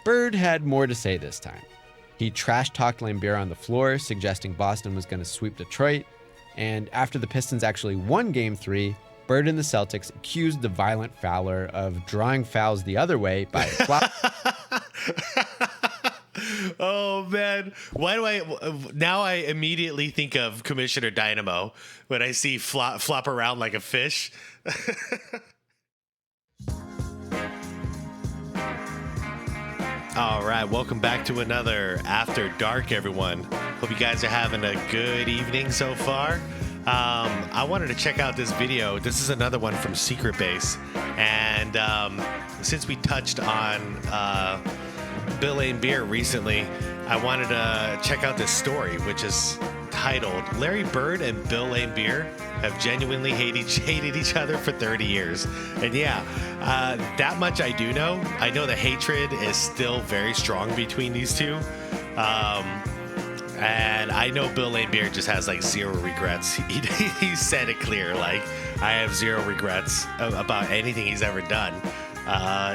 Bird had more to say this time. He trash-talked Laimbeer on the floor, suggesting Boston was going to sweep Detroit. And after the Pistons actually won Game 3, Bird and the Celtics accused the violent Fowler of drawing fouls the other way by Oh, man. Now I immediately think of Commissioner Dynamo when I see flop around like a fish. All right, welcome back to another After Dark, everyone. Hope you guys are having a good evening so far. I wanted to check out this video. This is another one from Secret Base. And since we touched on Bill Laimbeer recently, I wanted to check out this story, which is titled, Larry Bird and Bill Laimbeer have genuinely hated each other for 30 years. And yeah, that much I do know. I know the hatred is still very strong between these two. And I know Bill Laimbeer just has like zero regrets. He said it clear, like, I have zero regrets about anything he's ever done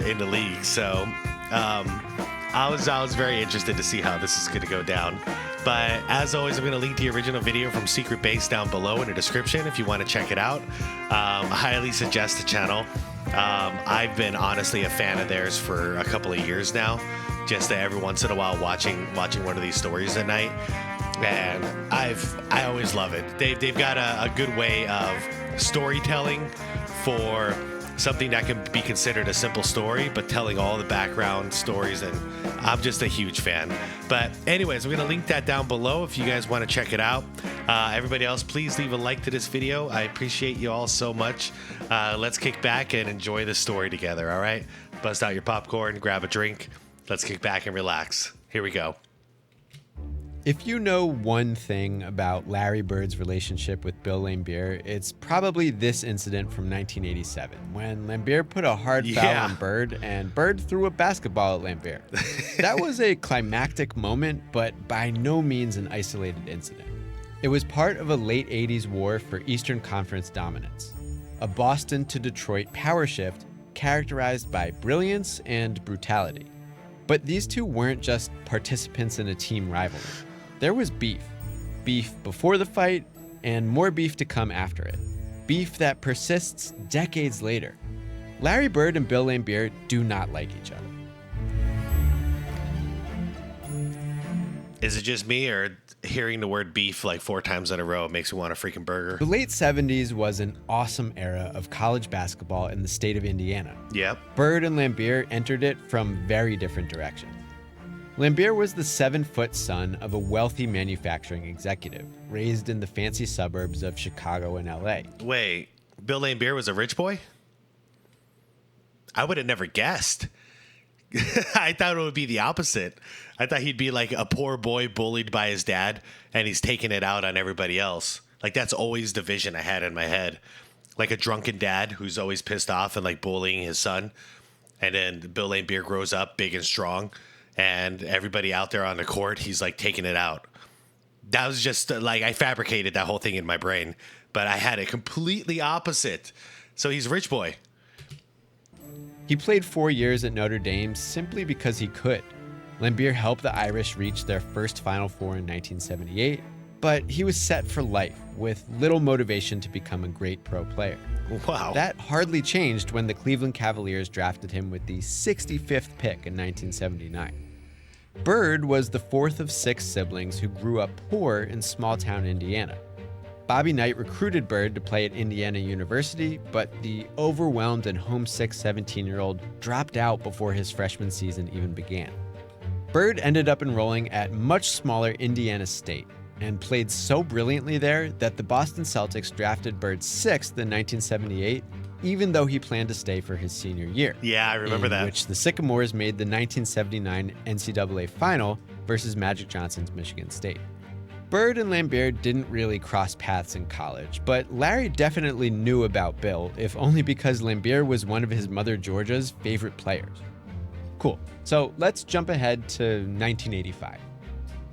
in the league. So I was very interested to see how this is going to go down. But as always, I'm going to link the original video from Secret Base down below in the description if you want to check it out. I highly suggest the channel. I've been honestly a fan of theirs for a couple of years now, just every once in a while watching one of these stories at night. And I always love it. They've got a good way of storytelling for something that can be considered a simple story, but telling all the background stories, and I'm just a huge fan. But anyways, I'm going to link that down below if you guys want to check it out. Everybody else, please leave a like to this video. I appreciate you all so much. Let's kick back and enjoy this story together, all right? Bust out your popcorn, grab a drink. Let's kick back and relax. Here we go. If you know one thing about Larry Bird's relationship with Bill Laimbeer, it's probably this incident from 1987, when Laimbeer put a hard foul on Bird, and Bird threw a basketball at Laimbeer. That was a climactic moment, but by no means an isolated incident. It was part of a late 80s war for Eastern Conference dominance, a Boston to Detroit power shift characterized by brilliance and brutality. But these two weren't just participants in a team rivalry. There was beef. Beef before the fight, and more beef to come after it. Beef that persists decades later. Larry Bird and Bill Laimbeer do not like each other. Is it just me, or hearing the word beef like 4 times in a row makes me want a freaking burger? The late 70s was an awesome era of college basketball in the state of Indiana. Yep. Bird and Laimbeer entered it from very different directions. Laimbeer was the 7-foot son of a wealthy manufacturing executive, raised in the fancy suburbs of Chicago and LA. Wait, Bill Laimbeer was a rich boy? I would have never guessed. I thought it would be the opposite. I thought he'd be like a poor boy bullied by his dad, and he's taking it out on everybody else. Like, that's always the vision I had in my head. Like a drunken dad who's always pissed off and like bullying his son. And then Bill Laimbeer grows up big and strong, and everybody out there on the court, he's like taking it out. That was just like, I fabricated that whole thing in my brain, but I had it completely opposite. So he's a rich boy. He played 4 years at Notre Dame simply because he could. Laimbeer helped the Irish reach their first Final Four in 1978, but he was set for life with little motivation to become a great pro player. Wow. That hardly changed when the Cleveland Cavaliers drafted him with the 65th pick in 1979. Bird was the 4th of 6 siblings who grew up poor in small-town Indiana. Bobby Knight recruited Bird to play at Indiana University, but the overwhelmed and homesick 17-year-old dropped out before his freshman season even began. Bird ended up enrolling at much smaller Indiana State and played so brilliantly there that the Boston Celtics drafted Bird 6th in 1978, even though he planned to stay for his senior year. Yeah, I remember that. In which the Sycamores made the 1979 NCAA Final versus Magic Johnson's Michigan State. Bird and Laimbeer didn't really cross paths in college, but Larry definitely knew about Bill, if only because Laimbeer was one of his mother Georgia's favorite players. Cool, so let's jump ahead to 1985.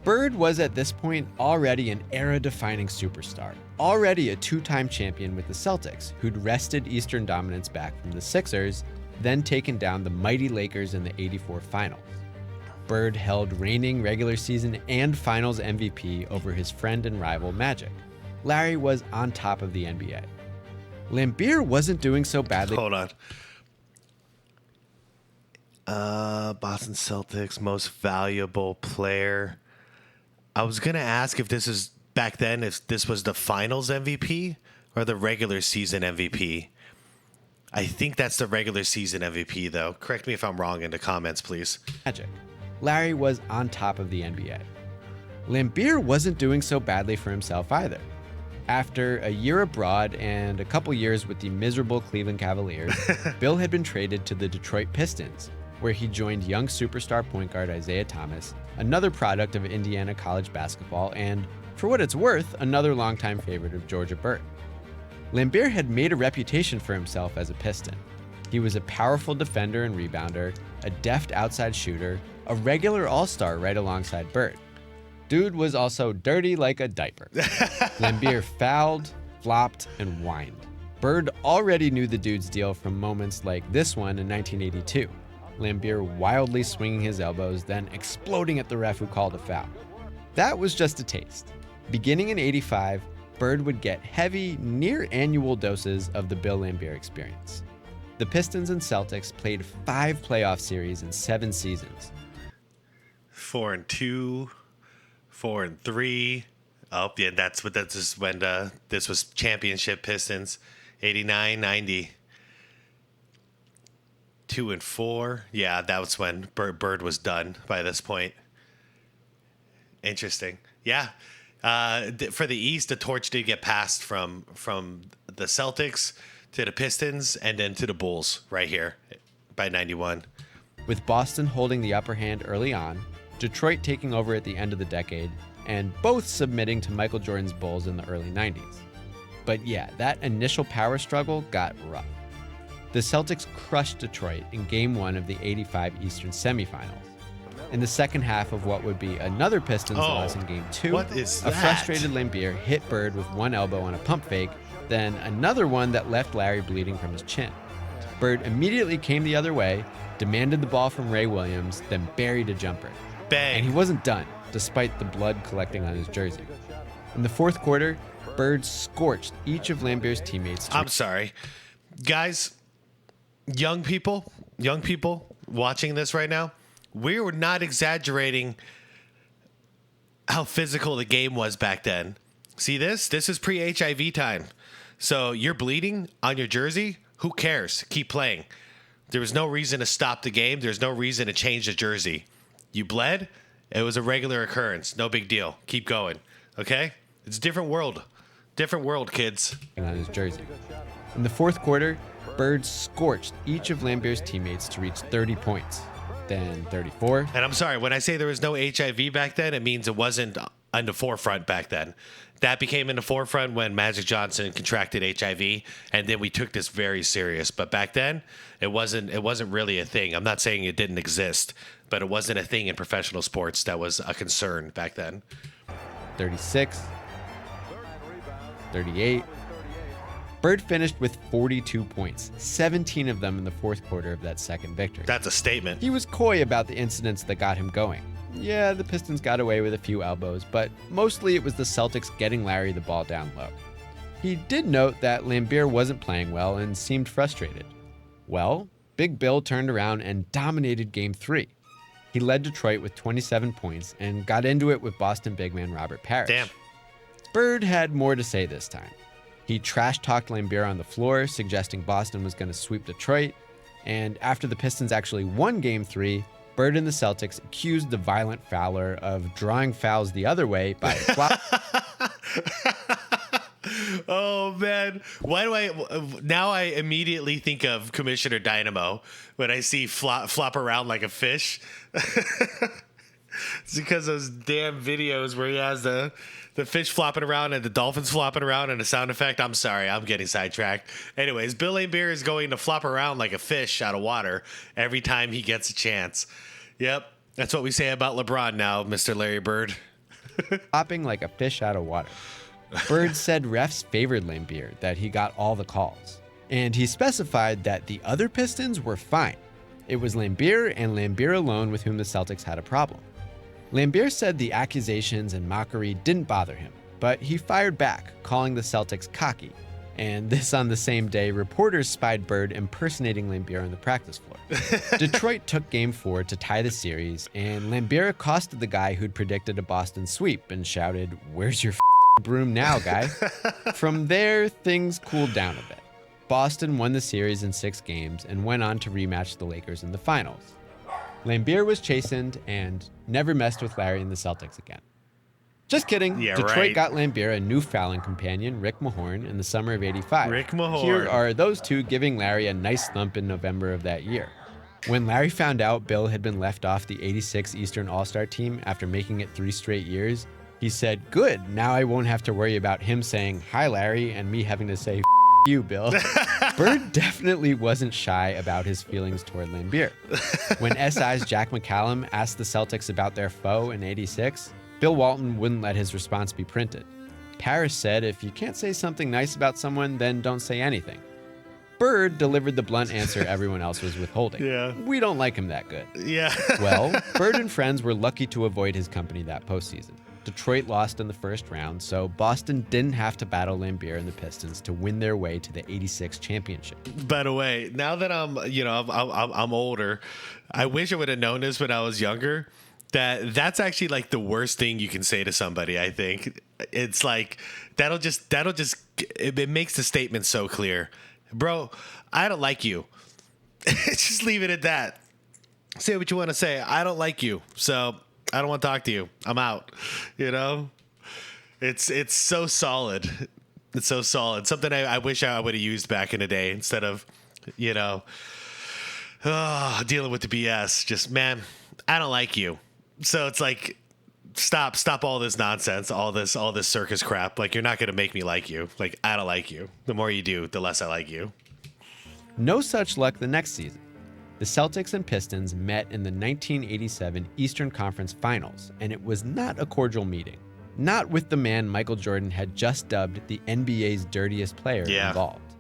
Bird was at this point already an era-defining superstar, already a 2-time champion with the Celtics, who'd wrested Eastern dominance back from the Sixers, then taken down the mighty Lakers in the '84 finals. Bird held reigning regular season and finals MVP over his friend and rival Magic. Larry was on top of the NBA. Laimbeer wasn't doing so badly. Hold on. Boston Celtics most valuable player. I was gonna ask if this is back then, if this was the finals MVP or the regular season MVP. I think that's the regular season MVP, though. Correct me if I'm wrong in the comments, please. Magic. Larry was on top of the NBA. Laimbeer wasn't doing so badly for himself either. After a year abroad and a couple years with the miserable Cleveland Cavaliers, Bill had been traded to the Detroit Pistons, where he joined young superstar point guard Isaiah Thomas, another product of Indiana college basketball, and, for what it's worth, another longtime favorite of Georgia Bird. Laimbeer had made a reputation for himself as a Piston. He was a powerful defender and rebounder, a deft outside shooter, a regular all-star right alongside Bird. Dude was also dirty like a diaper. Laimbeer fouled, flopped, and whined. Bird already knew the dude's deal from moments like this one in 1982. Laimbeer wildly swinging his elbows, then exploding at the ref who called a foul. That was just a taste. Beginning in '85, Bird would get heavy, near-annual doses of the Bill Laimbeer experience. The Pistons and Celtics played 5 playoff series in 7 seasons. 4-2, 4-3. Oh, yeah, that's just when this was championship Pistons, 89, 90. 2-4. Yeah, that was when Bird was done by this point. Interesting. Yeah. For the East, the torch did get passed from the Celtics to the Pistons and then to the Bulls right here by 91. With Boston holding the upper hand early on, Detroit taking over at the end of the decade, and both submitting to Michael Jordan's Bulls in the early 90s. But yeah, that initial power struggle got rough. The Celtics crushed Detroit in Game 1 of the '85 Eastern semifinals. In the second half of what would be another Pistons loss in Game 2, what is that? A frustrated Laimbeer hit Bird with one elbow on a pump fake, then another one that left Larry bleeding from his chin. Bird immediately came the other way, demanded the ball from Ray Williams, then buried a jumper. Bang! And he wasn't done, despite the blood collecting on his jersey. In the fourth quarter, Bird scorched each of Laimbeer's teammates. I'm sorry. Guys, young people watching this right now, we were not exaggerating how physical the game was back then. See this? This is pre-HIV time. So you're bleeding on your jersey? Who cares? Keep playing. There was no reason to stop the game. There's no reason to change the jersey. You bled? It was a regular occurrence. No big deal. Keep going. Okay? It's a different world. Different world, kids. On his jersey. In the fourth quarter, Bird scorched each of Laimbeer's teammates to reach 30 points. Then 34. And I'm sorry, when I say there was no HIV back then, it means it wasn't on the forefront back then. That became in the forefront when Magic Johnson contracted HIV, and then we took this very serious. But back then, it wasn't really a thing. I'm not saying it didn't exist, but it wasn't a thing in professional sports that was a concern back then. 36. 38. Bird finished with 42 points, 17 of them in the fourth quarter of that second victory. That's a statement. He was coy about the incidents that got him going. Yeah, the Pistons got away with a few elbows, but mostly it was the Celtics getting Larry the ball down low. He did note that Laimbeer wasn't playing well and seemed frustrated. Well, Big Bill turned around and dominated Game 3. He led Detroit with 27 points and got into it with Boston big man Robert Parrish. Damn. Bird had more to say this time. He trash-talked Laimbeer on the floor, suggesting Boston was going to sweep Detroit. And after the Pistons actually won Game 3, Bird and the Celtics accused the violent fouler of drawing fouls the other way by flop. Oh, man. Now I immediately think of Commissioner Dynamo when I see flop around like a fish. It's because those damn videos where he has the fish flopping around and the dolphins flopping around and the sound effect. I'm sorry, I'm getting sidetracked. Anyways, Bill Laimbeer is going to flop around like a fish out of water every time he gets a chance. Yep, that's what we say about LeBron now, Mr. Larry Bird. Flopping like a fish out of water. Bird said refs favored Laimbeer, that he got all the calls. And he specified that the other Pistons were fine. It was Laimbeer and Laimbeer alone with whom the Celtics had a problem. Laimbeer said the accusations and mockery didn't bother him, but he fired back, calling the Celtics cocky. And this on the same day, reporters spied Bird impersonating Laimbeer on the practice floor. Detroit took Game 4 to tie the series, and Laimbeer accosted the guy who'd predicted a Boston sweep and shouted, "Where's your broom now, guy?" From there, things cooled down a bit. Boston won the series in 6 games and went on to rematch the Lakers in the finals. Laimbeer was chastened and never messed with Larry and the Celtics again. Just kidding. Yeah, Detroit right. got Laimbeer a new fouling companion, Rick Mahorn, in the summer of '85. Rick Mahorn. Here are those two giving Larry a nice thump in November of that year. When Larry found out Bill had been left off the '86 Eastern All-Star team after making it 3 straight years, he said, "Good, now I won't have to worry about him saying, 'Hi, Larry,' and me having to say, 'F you, Bill.'" Bird definitely wasn't shy about his feelings toward Laimbeer. When SI's Jack McCallum asked the Celtics about their foe in '86, Bill Walton wouldn't let his response be printed. Parrish said, "If you can't say something nice about someone, then don't say anything." Bird delivered the blunt answer everyone else was withholding. Yeah. "We don't like him that good." Yeah. Well, Bird and friends were lucky to avoid his company that postseason. Detroit lost in the first round, so Boston didn't have to battle Laimbeer and the Pistons to win their way to the '86 championship. By the way, now that I'm older, I wish I would have known this when I was younger. That's actually like the worst thing you can say to somebody. I think it's like that'll just it makes the statement so clear, bro. I don't like you. Just leave it at that. Say what you want to say. I don't like you, so I don't want to talk to you. I'm out. You know, it's so solid. It's so solid. Something I wish I would have used back in the day instead of, dealing with the BS. Just, man, I don't like you. So it's like, stop all this nonsense, all this circus crap. Like, you're not going to make me like you. Like, I don't like you. The more you do, the less I like you. No such luck the next season. The Celtics and Pistons met in the 1987 Eastern Conference Finals, and it was not a cordial meeting. Not with the man Michael Jordan had just dubbed the NBA's dirtiest player involved.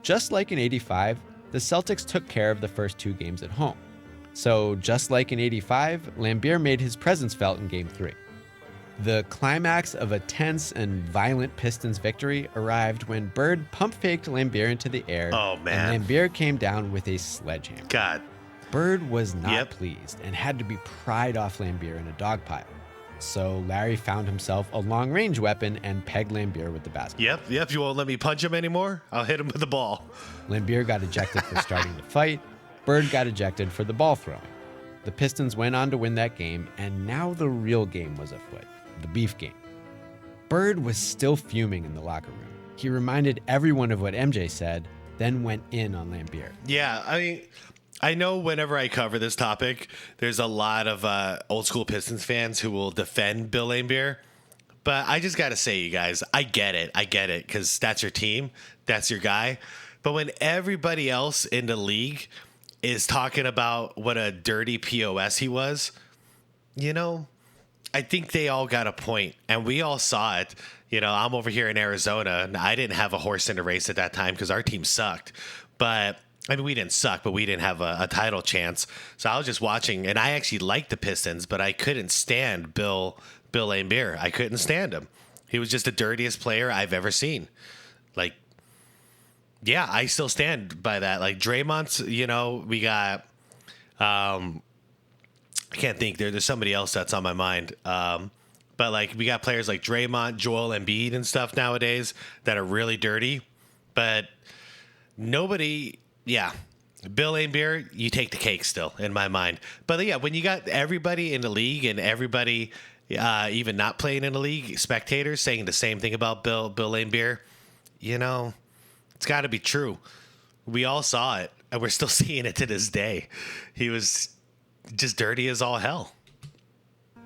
Just like in '85, the Celtics took care of the first 2 games at home. So just like in '85, Laimbeer made his presence felt in Game 3. The climax of a tense and violent Pistons victory arrived when Bird pump-faked Laimbeer into the air, Oh, man. and Laimbeer came down with a sledgehammer. God. Bird was not Yep. pleased and had to be pried off Laimbeer in a dog pile. So Larry found himself a long-range weapon and pegged Laimbeer with the basketball. Yep. You won't let me punch him anymore? I'll hit him with the ball. Laimbeer got ejected for starting the fight. Bird got ejected for the ball throwing. The Pistons went on to win that game, and now the real game was afoot, the beef game. Bird was still fuming in the locker room. He reminded everyone of what MJ said, then went in on Laimbeer. Yeah, I mean, I know whenever I cover this topic, there's a lot of old school Pistons fans who will defend Bill Laimbeer. But I just got to say, you guys, I get it, because that's your team, that's your guy. But when everybody else in the league is talking about what a dirty POS he was, I think they all got a point, and we all saw it. I'm over here in Arizona, and I didn't have a horse in the race at that time because our team sucked. But I mean, we didn't suck, but we didn't have a title chance. So I was just watching, and I actually liked the Pistons, but I couldn't stand Bill Laimbeer. I couldn't stand him. He was just the dirtiest player I've ever seen. Like, yeah, I still stand by that. Like Draymond's, we got, I can't think. There's somebody else that's on my mind. But like we got players like Draymond, Joel Embiid and stuff nowadays that are really dirty. But nobody, Bill Laimbeer, you take the cake still in my mind. But yeah, when you got everybody in the league and everybody even not playing in the league, spectators saying the same thing about Bill Laimbeer, it's got to be true. We all saw it, and we're still seeing it to this day. He was just dirty as all hell.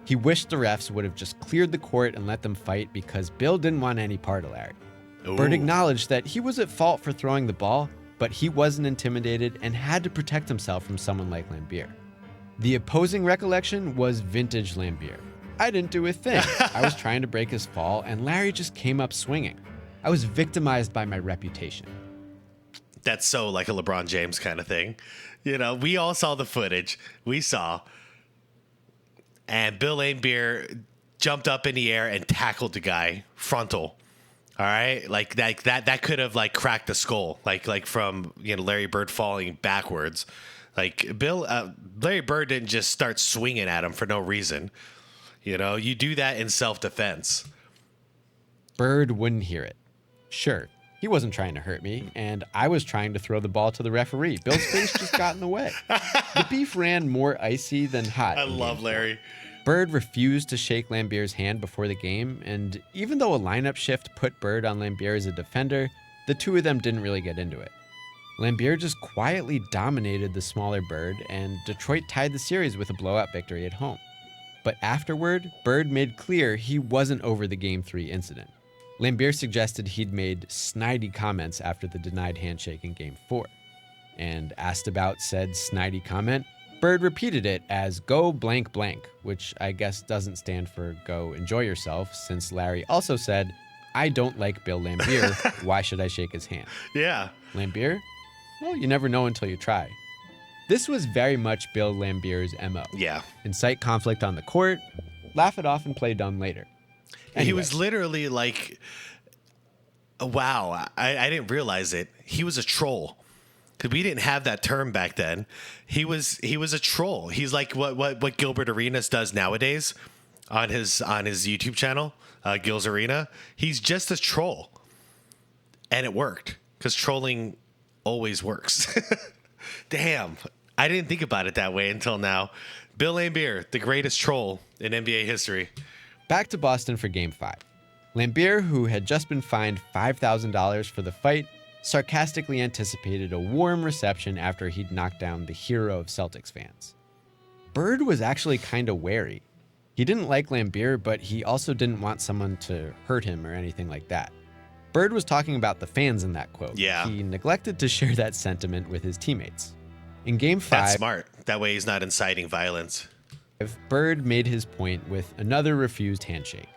He wished the refs would have just cleared the court and let them fight because Bill didn't want any part of Larry. Ooh. Bird acknowledged that he was at fault for throwing the ball, but he wasn't intimidated and had to protect himself from someone like Laimbeer. The opposing recollection was vintage Laimbeer. "I didn't do a thing. I was trying to break his fall, and Larry just came up swinging. I was victimized by my reputation." That's so like a LeBron James kind of thing. We all saw the footage. We saw. And Bill Laimbeer jumped up in the air and tackled the guy frontal. All right, like that could have like cracked the skull, like from Larry Bird falling backwards. Like Larry Bird didn't just start swinging at him for no reason. You do that in self-defense. Bird wouldn't hear it. Sure, he wasn't trying to hurt me, and I was trying to throw the ball to the referee. Bill's face just got in the way. The beef ran more icy than hot. I love Larry. Bird refused to shake Laimbeer's hand before the game, and even though a lineup shift put Bird on Laimbeer as a defender, the two of them didn't really get into it. Laimbeer just quietly dominated the smaller Bird, and Detroit tied the series with a blowout victory at home. But afterward, Bird made clear he wasn't over the Game 3 incident. Laimbeer suggested he'd made snidey comments after the denied handshake in Game 4. And asked about said snidey comment, Bird repeated it as go blank blank, which I guess doesn't stand for go enjoy yourself, since Larry also said, I don't like Bill Laimbeer, why should I shake his hand? Yeah. Laimbeer? Well, you never know until you try. This was very much Bill Laimbeer's MO. Yeah. Incite conflict on the court, laugh it off and play dumb later. Anyway. He was literally like, wow, I didn't realize it. He was a troll. Because we didn't have that term back then. He was a troll. He's like what Gilbert Arenas does nowadays on his YouTube channel, Gil's Arena. He's just a troll, and it worked because trolling always works. Damn, I didn't think about it that way until now. Bill Laimbeer, the greatest troll in NBA history. Back to Boston for Game 5. Laimbeer, who had just been fined $5,000 for the fight, sarcastically anticipated a warm reception after he'd knocked down the hero of Celtics fans. Bird was actually kind of wary. He didn't like Laimbeer, but he also didn't want someone to hurt him or anything like that. Bird was talking about the fans in that quote. Yeah. He neglected to share that sentiment with his teammates. In Game 5... That's smart. That way he's not inciting violence. Bird made his point with another refused handshake.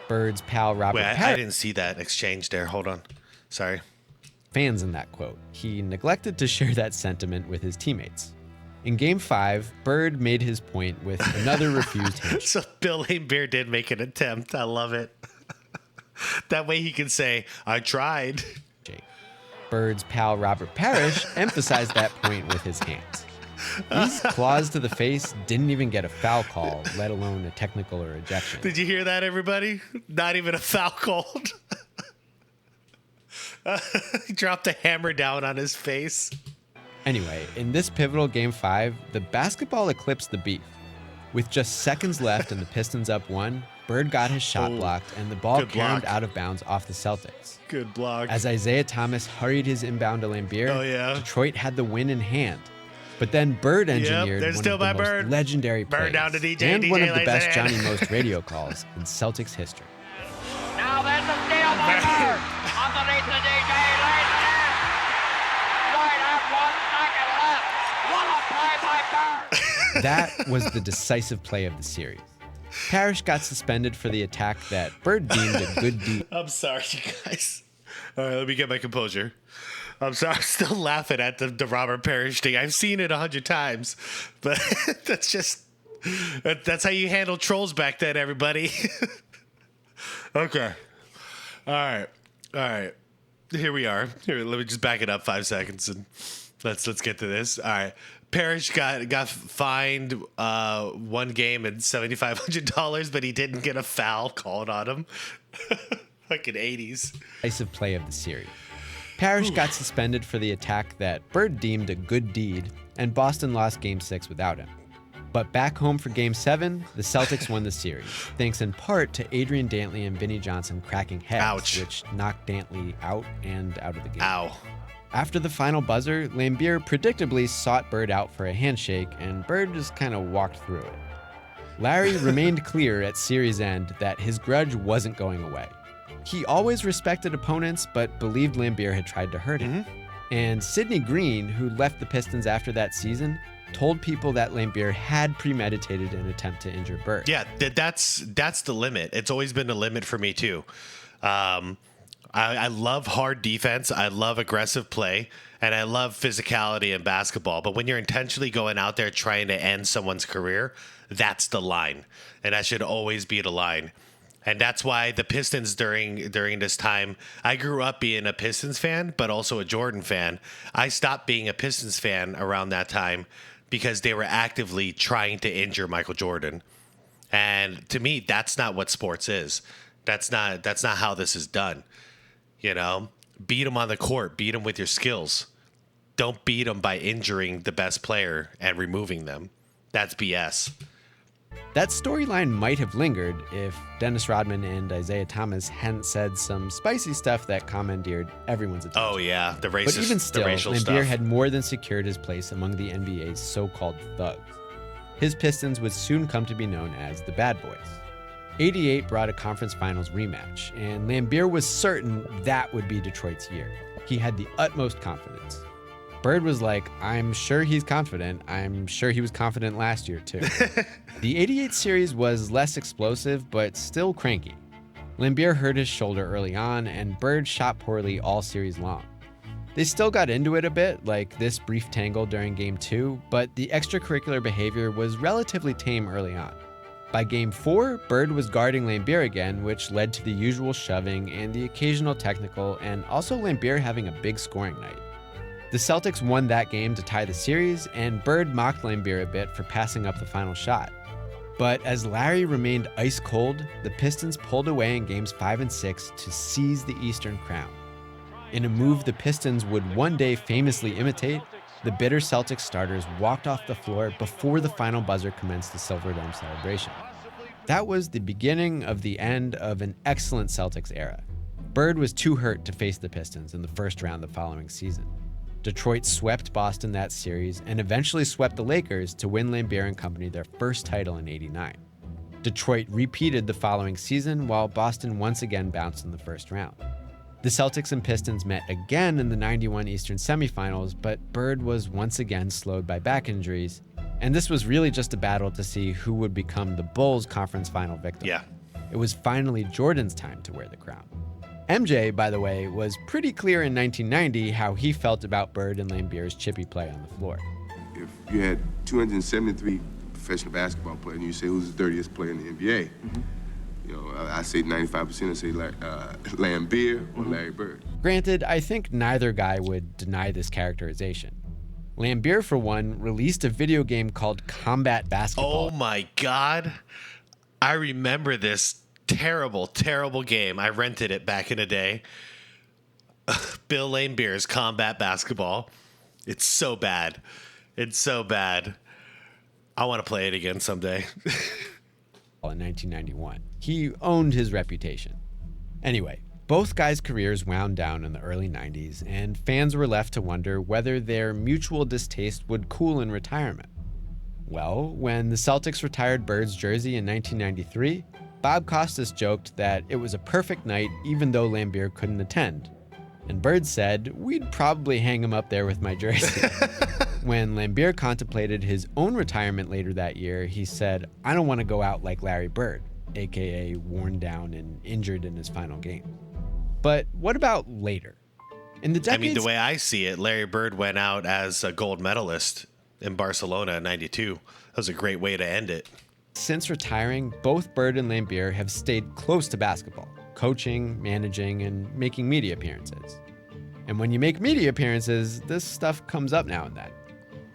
Bird's pal Robert I didn't see that exchange there. Hold on. Sorry. Fans in that quote. He neglected to share that sentiment with his teammates. In Game 5, Bird made his point with another refused handshake. So Bill Laimbeer did make an attempt. I love it. That way he can say, I tried. Bird's pal Robert Parrish emphasized that point with his hands. These claws to the face didn't even get a foul call, let alone a technical or ejection. Did you hear that, everybody? Not even a foul called. He dropped a hammer down on his face. Anyway, in this pivotal Game 5, the basketball eclipsed the beef. With just seconds left and the Pistons up 1, Bird got his shot blocked and the ball caromed out of bounds off the Celtics. Good block. As Isaiah Thomas hurried his inbound to Laimbeer, Detroit had the win in hand. But then Bird engineered one of the most legendary plays down to DJ, and DJ one of the best Laimbeer. Johnny Most radio calls in Celtics history. Now there's a steal by Bird. Underneath the DJ, lays it in. Right at 1 second left. What a play by Bird. That was the decisive play of the series. Parrish got suspended for the attack that Bird deemed a good deed. I'm sorry, you guys. All right, let me get my composure. I'm sorry, I'm still laughing at the Robert Parrish thing. I've seen it 100 times, but that's how you handle trolls back then, everybody. Okay. All right. Here we are. Here, let me just back it up 5 seconds and let's get to this. All right. Parrish got fined 1 game and $7,500, but he didn't get a foul called on him. Fucking 80s. Decisive play of the series. Parrish got suspended for the attack that Bird deemed a good deed, and Boston lost Game 6 without him. But back home for Game 7, the Celtics won the series, thanks in part to Adrian Dantley and Vinnie Johnson cracking heads, which knocked Dantley out and out of the game. Ow. After the final buzzer, Laimbeer predictably sought Bird out for a handshake, and Bird just kind of walked through it. Larry remained clear at series end that his grudge wasn't going away. He always respected opponents, but believed Laimbeer had tried to hurt him. And Sidney Green, who left the Pistons after that season, told people that Laimbeer had premeditated an attempt to injure Bird. Yeah, that's the limit. It's always been the limit for me too. I love hard defense. I love aggressive play. And I love physicality in basketball. But when you're intentionally going out there trying to end someone's career, that's the line. And that should always be the line. And that's why the Pistons during this time, I grew up being a Pistons fan, but also a Jordan fan. I stopped being a Pistons fan around that time because they were actively trying to injure Michael Jordan. And to me, that's not what sports is. That's not how this is done. You know, beat them on the court, beat them with your skills. Don't beat them by injuring the best player and removing them. That's BS. That storyline might have lingered if Dennis Rodman and Isaiah Thomas hadn't said some spicy stuff that commandeered everyone's attention. Oh, yeah, the racist, but even still, Laimbeer stuff had more than secured his place among the NBA's so-called thugs. His Pistons would soon come to be known as the Bad Boys. '88 brought a conference finals rematch, and Laimbeer was certain that would be Detroit's year. He had the utmost confidence. Bird was like, I'm sure he's confident. I'm sure he was confident last year, too. The '88 series was less explosive, but still cranky. Laimbeer hurt his shoulder early on, and Bird shot poorly all series long. They still got into it a bit, like this brief tangle during Game 2, but the extracurricular behavior was relatively tame early on. By Game 4, Bird was guarding Laimbeer again, which led to the usual shoving and the occasional technical, and also Laimbeer having a big scoring night. The Celtics won that game to tie the series, and Bird mocked Laimbeer a bit for passing up the final shot. But as Larry remained ice cold, the Pistons pulled away in Games 5 and 6 to seize the Eastern crown. In a move the Pistons would one day famously imitate, the bitter Celtics starters walked off the floor before the final buzzer commenced the Silverdome celebration. That was the beginning of the end of an excellent Celtics era. Bird was too hurt to face the Pistons in the first round the following season. Detroit swept Boston that series and eventually swept the Lakers to win Laimbeer and company their first title in '89. Detroit repeated the following season while Boston once again bounced in the first round. The Celtics and Pistons met again in the '91 Eastern semifinals, but Bird was once again slowed by back injuries, and this was really just a battle to see who would become the Bulls' conference final victim. Yeah. It was finally Jordan's time to wear the crown. MJ, by the way, was pretty clear in 1990 how he felt about Bird and Laimbeer's chippy play on the floor. If you had 273 professional basketball players and you say who's the 30th player in the NBA, you know, I say 95%, I say Laimbeer or Larry Bird. Granted, I think neither guy would deny this characterization. Laimbeer, for one, released a video game called Combat Basketball. Oh my God. I remember this terrible, terrible game. I rented it back in the day. Bill Laimbeer's Combat Basketball. It's so bad. It's so bad. I want to play it again someday. In 1991. He owned his reputation. Anyway, both guys' careers wound down in the early 90s, and fans were left to wonder whether their mutual distaste would cool in retirement. Well, when the Celtics retired Bird's jersey in 1993, Bob Costas joked that it was a perfect night even though Laimbeer couldn't attend. And Bird said, we'd probably hang him up there with my jersey. When Laimbeer contemplated his own retirement later that year, he said, I don't want to go out like Larry Bird, aka worn down and injured in his final game. But what about later? In the decades, I mean, the way I see it, Larry Bird went out as a gold medalist in Barcelona in '92. That was a great way to end it. Since retiring, both Bird and Laimbeer have stayed close to basketball, coaching, managing, and making media appearances. And when you make media appearances, this stuff comes up now and then.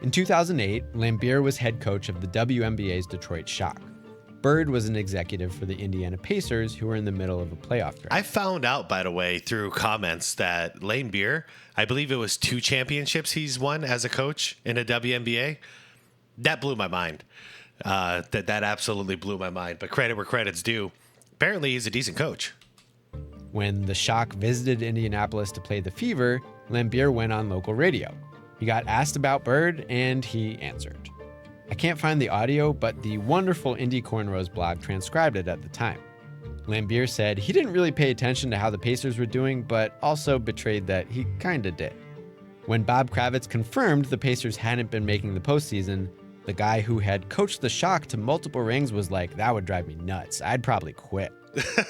In 2008, Laimbeer was head coach of the WNBA's Detroit Shock. Bird was an executive for the Indiana Pacers, who were in the middle of a playoff drive. I found out, by the way, through comments that Laimbeer, I believe it was 2 championships he's won as a coach in the WNBA. That blew my mind. That absolutely blew my mind. But credit where credit's due. Apparently, he's a decent coach. When the Shock visited Indianapolis to play the Fever, Laimbeer went on local radio. He got asked about Bird, and he answered. I can't find the audio, but the wonderful Indy Cornrows blog transcribed it at the time. Laimbeer said he didn't really pay attention to how the Pacers were doing, but also betrayed that he kinda did. When Bob Kravitz confirmed the Pacers hadn't been making the postseason, the guy who had coached the Shock to multiple rings was like, that would drive me nuts. I'd probably quit.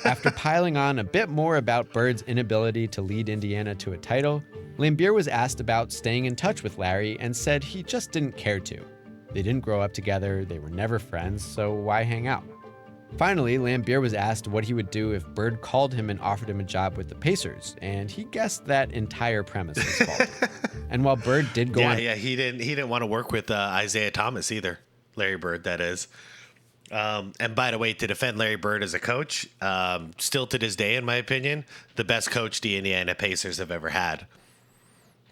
After piling on a bit more about Bird's inability to lead Indiana to a title, Laimbeer was asked about staying in touch with Larry and said he just didn't care to. They didn't grow up together, they were never friends, so why hang out? Finally, Laimbeer was asked what he would do if Bird called him and offered him a job with the Pacers, and he guessed that entire premise was faulty. And while Bird did go on... Yeah, he didn't want to work with Isaiah Thomas either. Larry Bird, that is. And by the way, to defend Larry Bird as a coach, still to this day, in my opinion, the best coach the Indiana Pacers have ever had.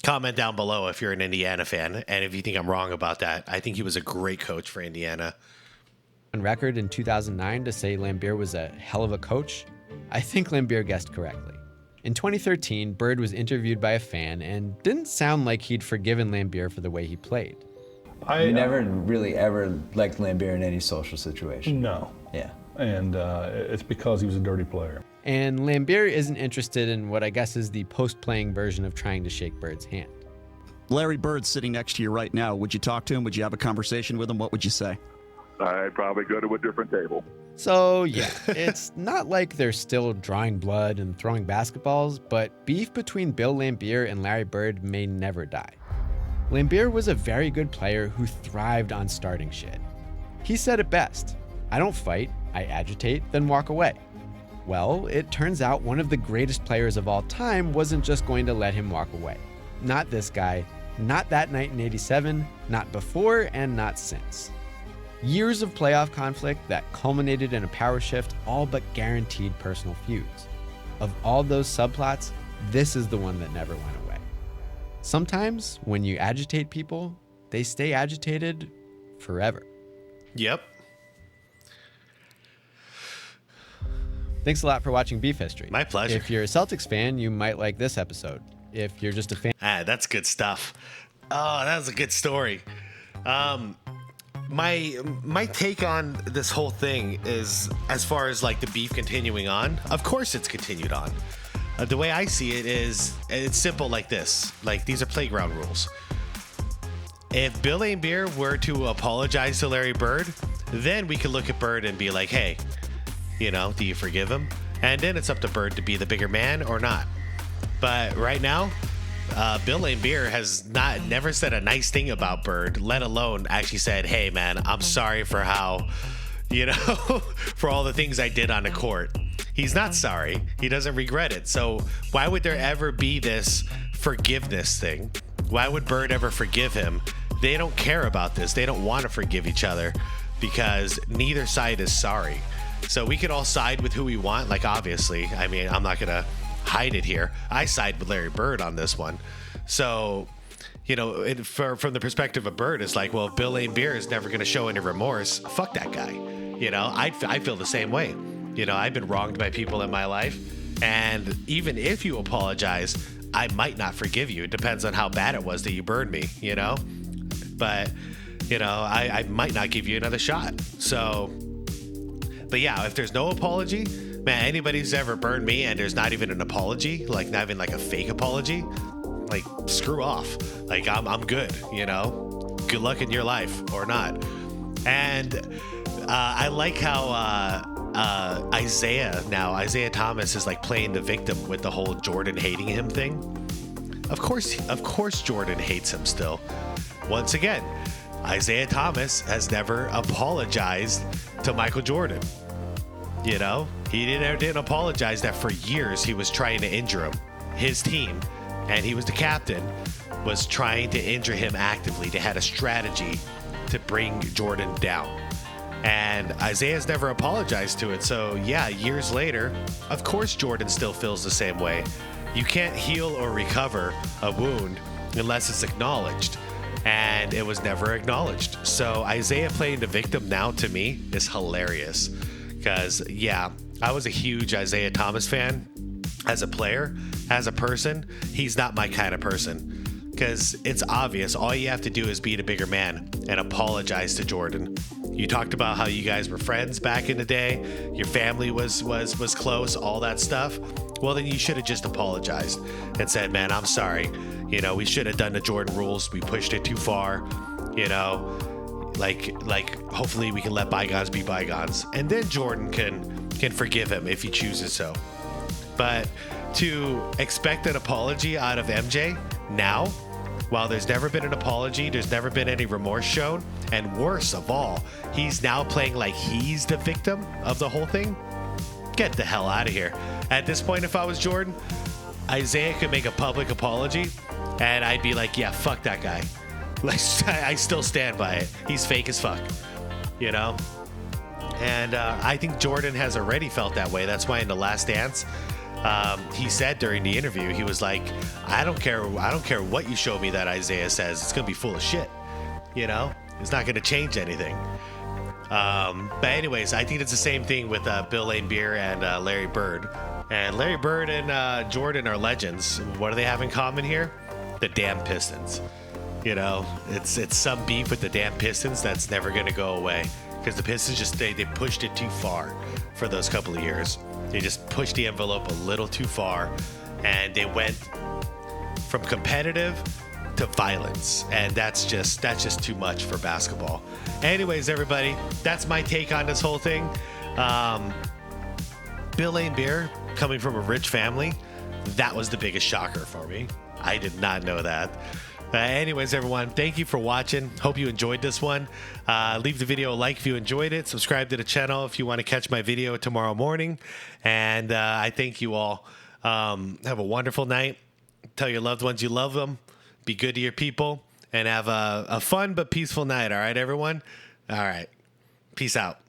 Comment down below if you're an Indiana fan, and if you think I'm wrong about that. I think he was a great coach for Indiana. On record in 2009 to say Laimbeer was a hell of a coach, I think Laimbeer guessed correctly. In 2013, Bird was interviewed by a fan and didn't sound like he'd forgiven Laimbeer for the way he played. You never really ever liked Laimbeer in any social situation? No. Yeah. And it's because he was a dirty player. And Laimbeer isn't interested in what I guess is the post-playing version of trying to shake Bird's hand. Larry Bird's sitting next to you right now. Would you talk to him? Would you have a conversation with him? What would you say? I'd probably go to a different table. So yeah, it's not like they're still drawing blood and throwing basketballs, but beef between Bill Laimbeer and Larry Bird may never die. Laimbeer was a very good player who thrived on starting shit. He said it best, "I don't fight, I agitate, then walk away." Well, it turns out one of the greatest players of all time wasn't just going to let him walk away. Not this guy, not that night in '87, not before, and not since. Years of playoff conflict that culminated in a power shift all but guaranteed personal feuds. Of all those subplots, this is the one that never went away. Sometimes, when you agitate people, they stay agitated forever. Yep. Thanks a lot for watching Beef History. My pleasure. If you're a Celtics fan, you might like this episode. If you're just a fan... That's good stuff. Oh, that was a good story. My take on this whole thing is, as far as like the beef continuing on, of course it's continued on. The way I see it is, it's simple like this. Like, these are playground rules. If Bill Laimbeer were to apologize to Larry Bird, then we could look at Bird and be like, hey, you know, do you forgive him? And then it's up to Bird to be the bigger man or not. But right now, Bill Laimbeer has never said a nice thing about Bird, let alone actually said, hey, man, I'm sorry for how, you know, for all the things I did on the court. He's not sorry. He doesn't regret it. So why would there ever be this forgiveness thing? Why would Bird ever forgive him? They don't care about this. They don't want to forgive each other because neither side is sorry. So we could all side with who we want. Like, obviously, I mean, I'm not going to hide it here. I side with Larry Bird on this one. So, you know, from the perspective of Bird, it's like, well, if Bill Laimbeer is never going to show any remorse, fuck that guy. You know, I feel the same way. You know, I've been wronged by people in my life. And even if you apologize, I might not forgive you. It depends on how bad it was that you burned me, you know? But, you know, I might not give you another shot. So... But yeah, if there's no apology, man, anybody who's ever burned me and there's not even an apology, like not even like a fake apology, like screw off. Like I'm good, you know? Good luck in your life or not. And I like how Isaiah Thomas is like playing the victim with the whole Jordan hating him thing. Of course Jordan hates him still. Once again, Isaiah Thomas has never apologized to Michael Jordan. You know, he didn't apologize that for years he was trying to injure him. His team, and he was the captain, was trying to injure him actively. They had a strategy to bring Jordan down. And Isaiah's never apologized to it. So yeah, years later, of course Jordan still feels the same way. You can't heal or recover a wound unless it's acknowledged. And it was never acknowledged. So Isaiah playing the victim now, to me, is hilarious. Because, yeah, I was a huge Isaiah Thomas fan as a player. As a person, he's not my kind of person. Because it's obvious. All you have to do is be the bigger man and apologize to Jordan. You talked about how you guys were friends back in the day. Your family was close, all that stuff. Well, then you should have just apologized and said, man, I'm sorry. You know, we should have done the Jordan rules. We pushed it too far. You know, like hopefully we can let bygones be bygones. And then Jordan can can forgive him if he chooses so. But to expect an apology out of MJ now, while there's never been an apology, there's never been any remorse shown, and worse of all, he's now playing like he's the victim of the whole thing. Get the hell out of here. At this point, if I was Jordan, Isaiah could make a public apology, and I'd be like, yeah, fuck that guy. Like, I still stand by it. He's fake as fuck, you know? And I think Jordan has already felt that way. That's why in The Last Dance, he said during the interview, he was like, I don't care what you show me that Isaiah says. It's going to be full of shit, you know? It's not going to change anything. But anyways, I think it's the same thing with Bill Laimbeer and Larry Bird. And Larry Bird and Jordan are legends. What do they have in common here? The damn Pistons. You know, it's some beef with the damn Pistons that's never going to go away. Because the Pistons just, they pushed it too far for those couple of years. They just pushed the envelope a little too far. And they went from competitive to violence. And that's just too much for basketball. Anyways, everybody, that's my take on this whole thing. Bill Laimbeer, coming from a rich family, that was the biggest shocker for me. I did not know that. Anyways, everyone, thank you for watching. Hope you enjoyed this one. Leave the video a like if you enjoyed it. Subscribe to the channel if you want to catch my video tomorrow morning. And I thank you all. Have a wonderful night. Tell your loved ones you love them. Be good to your people. And have a fun but peaceful night. All right, everyone? All right. Peace out.